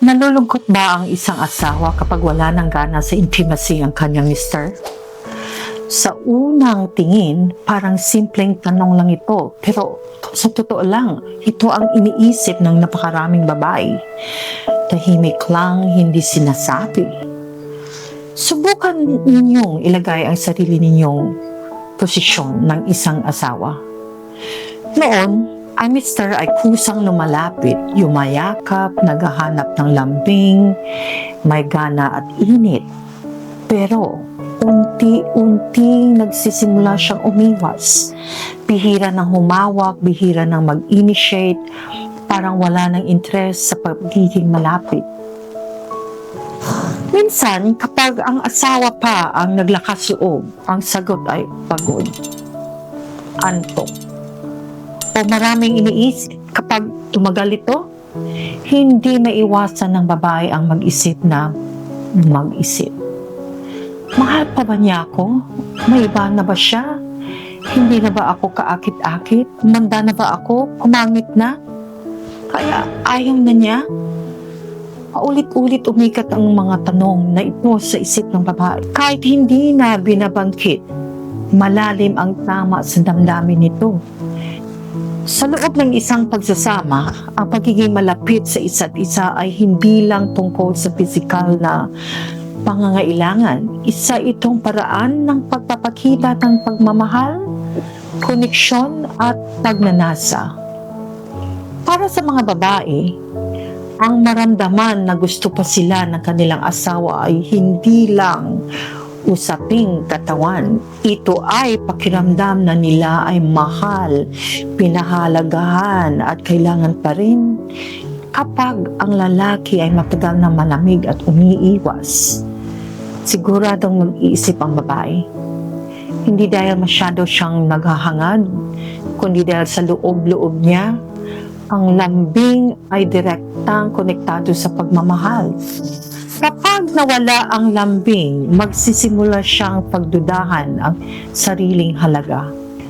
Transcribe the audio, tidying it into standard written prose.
Nalulungkot ba ang isang asawa kapag wala ng gana sa intimacy ang kanyang mister? Sa unang tingin, parang simpleng tanong lang ito. Pero sa totoo lang, ito ang iniisip ng napakaraming babae. Tahimik lang, hindi sinasabi. Subukan ninyong ilagay ang sarili ninyong posisyon ng isang asawa. Noon, ang mister ay kusang lumalapit, yumayakap, naghahanap ng lambing, may gana at init. Pero unti-unti nagsisimula siyang umiwas. Bihira nang humawak, bihira nang mag-initiate, parang wala ng interest sa pagiging malapit. Minsan, kapag ang asawa pa ang naglakas loob, ang sagot ay pagod, antok, o maraming iniisip. Kapag tumagal ito, hindi maiwasan ng babae ang mag-isip na mag-isip. Mahal pa ba niya ako? May iba na ba siya? Hindi na ba ako kaakit-akit? Manda na ba ako? Kumangit na? Kaya ayaw na niya? Paulit-ulit umikat ang mga tanong na ito sa isip ng babae. Kahit hindi na binabangkit, malalim ang tama sa damdamin nito. Sa loob ng isang pagsasama, ang pagiging malapit sa isa't isa ay hindi lang tungkol sa pisikal na pangangailangan. Isa itong paraan ng pagpapakita ng pagmamahal, koneksyon at pagnanasa. Para sa mga babae, ang maramdaman na gusto pa sila ng kanilang asawa ay hindi lang usaping katawan. Ito ay pakiramdam na nila ay mahal, pinahalagahan at kailangan pa rin. Kapag ang lalaki ay matagal na malamig at umiiwas, siguradong mag-iisip ang babae. Hindi dahil masyado siyang naghahangad, kundi dahil sa loob-loob niya, ang lambing ay direktang konektado sa pagmamahal. Kapag nawala ang lambing, magsisimula siyang pagdudahan ang sariling halaga.